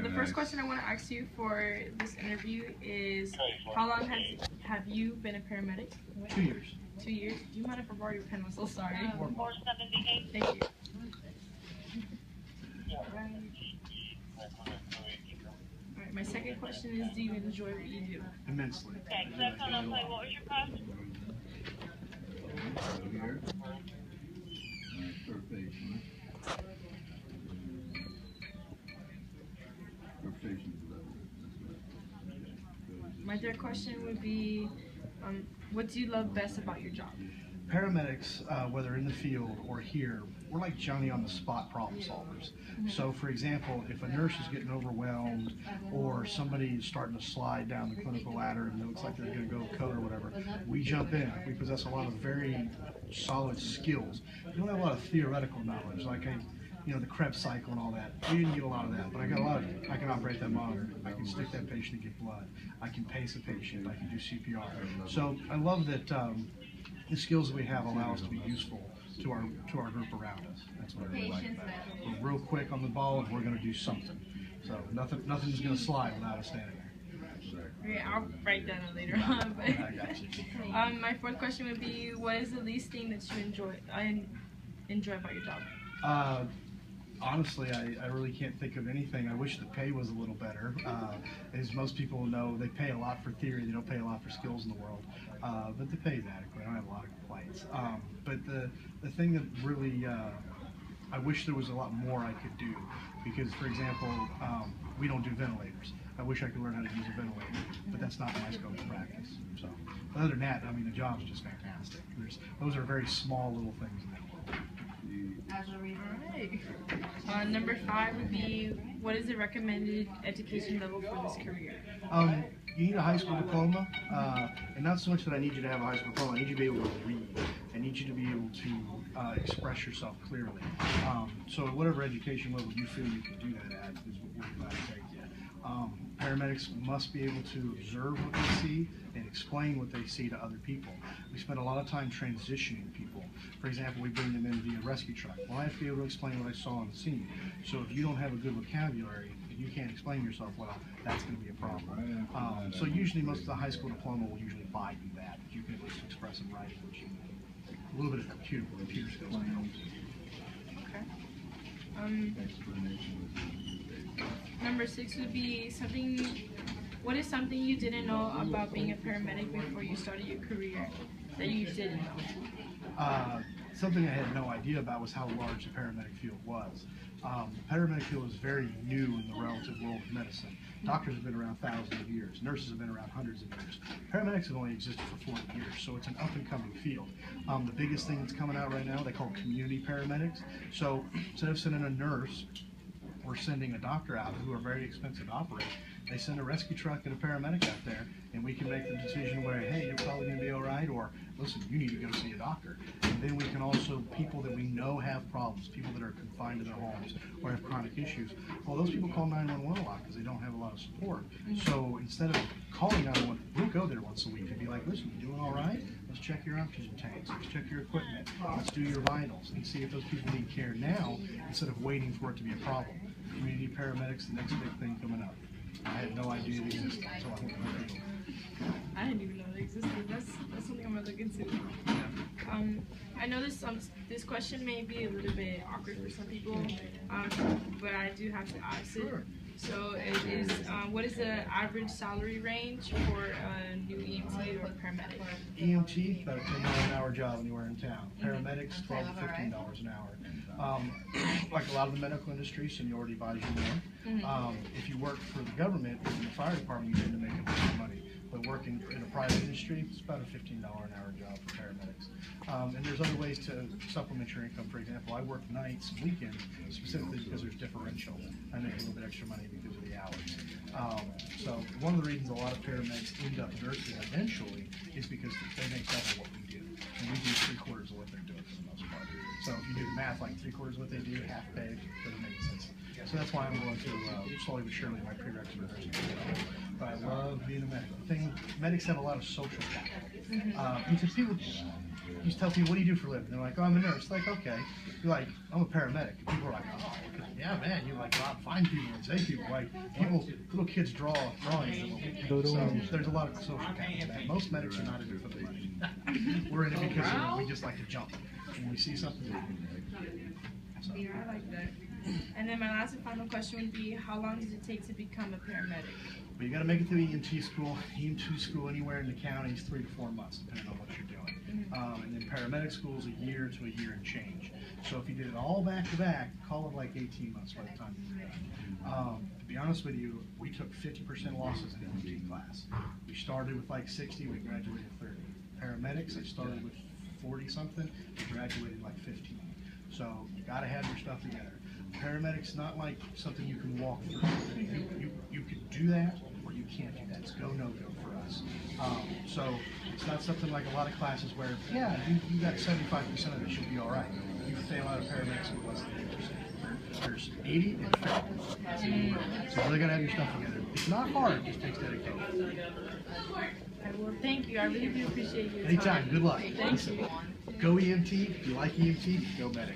The first question I want to ask you for this interview is, how long have you been a paramedic? 2 years. 2 years? Do you mind if I borrow your pen? I'm so sorry. 478. Thank you. Alright, my second question is, do you enjoy what you do? Immensely. Okay, so that's what I'll say. What was your cost? Here. Per patient. Per patient level. My third question would be, what do you love best about your job? Paramedics, whether in the field or here, we're like Johnny-on-the-spot problem solvers. So, for example, if a nurse is getting overwhelmed or somebody is starting to slide down the clinical ladder and it looks like they're going to go code or whatever, we jump in. We possess a lot of very solid skills. We don't have a lot of theoretical knowledge, like the Krebs cycle and all that. We didn't get a lot of that, but I got a lot of it. I can operate that monitor. I can stick that patient and get blood. I can pace a patient. I can do CPR. So I love that the skills that we have allow us to be useful to our group around us. That's what I really like about it. We're real quick on the ball and we're going to do something. So nothing's going to slide without us standing there. Okay, I'll write that on later on. But, I got you. my fourth question would be, what is the least thing that you enjoy about your job? Honestly, I really can't think of anything. I wish the pay was a little better. As most people know, they pay a lot for theory. They don't pay a lot for skills in the world. But the pay is adequate. I don't have a lot of complaints. But the thing that really, I wish there was a lot more I could do. Because, for example, we don't do ventilators. I wish I could learn how to use a ventilator, but that's not my scope of practice. So, other than that, I mean, the job's just fantastic. Those are very small little things in that world. Alright. Number 5 would be, what is the recommended education level for this career? You need a high school diploma, and not so much that I need you to have a high school diploma. I need you to be able to read. I need you to be able to express yourself clearly. So whatever education level you feel you can do that at is what we're glad to take you. Paramedics must be able to observe what they see and explain what they see to other people. We spend a lot of time transitioning people. For example, we bring them in via rescue truck. Well, I have to be able to explain what I saw on the scene. So if you don't have a good vocabulary and you can't explain yourself well, that's going to be a problem. So usually most of the high school diploma will usually buy you that. You can at least express in writing what you need. A little bit of computer skills can help. Number 6 would be what is something you didn't know about being a paramedic before you started your career that you didn't know? Something I had no idea about was how large the paramedic field was. The paramedic field is very new in the relative world of medicine. Doctors have been around thousands of years. Nurses have been around hundreds of years. Paramedics have only existed for 40 years, so it's an up-and-coming field. The biggest thing that's coming out right now, they call community paramedics. So instead of sending a nurse, we're sending a doctor out who are very expensive to operate. They send a rescue truck and a paramedic out there, and we can make the decision where, hey, you're probably going to be all right, or listen, you need to go see a doctor. And then we can also, people that we know have problems, people that are confined to their homes or have chronic issues, well, those people call 911 a lot because they don't have a lot of support. So instead of calling 911, we'll go there once a week and be like, listen, you doing all right? Let's check your oxygen tanks, let's check your equipment, let's do your vitals, and see if those people need care now instead of waiting for it to be a problem. Community paramedics, the next big thing coming up. I had no idea it existed, so I went to it. I didn't even know it existed. That's something I'm gonna look into. I know this question may be a little bit awkward for some people, but I do have to ask it. So what is the average salary range for a new EMT or paramedic? EMT, about a $10 an hour job anywhere in town. Paramedics, $12 to $15 an hour. Like a lot of the medical industry, seniority buys you more. If you work for the government, in the fire department, you tend to make a bunch of money. But working in a private industry, it's about a $15 an hour job for paramedics. And there's other ways to supplement your income. For example, I work nights and weekends specifically because there's differential. I make a little bit extra money because of the hours. So one of the reasons a lot of paramedics end up nursing eventually is because they make double what we do. And we do 3/4 of what they're doing for the most part. So if you do the math, like 3/4 of what they do, half pay, doesn't make sense. So that's why I'm going to slowly but surely my prerequisite nursing. But I love being a medic. Medics have a lot of social capital. Because people You tell people, what do you do for a living? They're like, oh, I'm a nurse. Like, okay. You're like, I'm a paramedic. And people are like, oh, yeah, man. You like go out and find people and say people. Like, people, little kids draw drawings. So there's a lot of social capital. That most medics are not in it for the money. We're in it because we just like to jump. When we see something, so. Yeah, I like that. And then my last and final question would be, how long does it take to become a paramedic? But you got to make it through EMT school. EMT school anywhere in the county is 3 to 4 months, depending on what you're doing. And then paramedic school is a year to a year and change. So if you did it all back to back, call it like 18 months by the time you're done. To be honest with you, we took 50% losses in the EMT class. We started with like 60, we graduated 30. Paramedics, I started with 40 something, we graduated like 15. So you got to have your stuff together. Paramedics not like something you can walk through. You can do that, or you can't do that. It's go, no go for us. So it's not something like a lot of classes where, yeah, you got 75% of it should be all right. You fail out of paramedics with less than 80%. There's 80 and fail. So you really got to have your stuff together. It's not hard, it just takes dedication. Well, thank you. I really do appreciate your time. Anytime, good luck. Thank you. Go EMT. If you like EMT, go medic.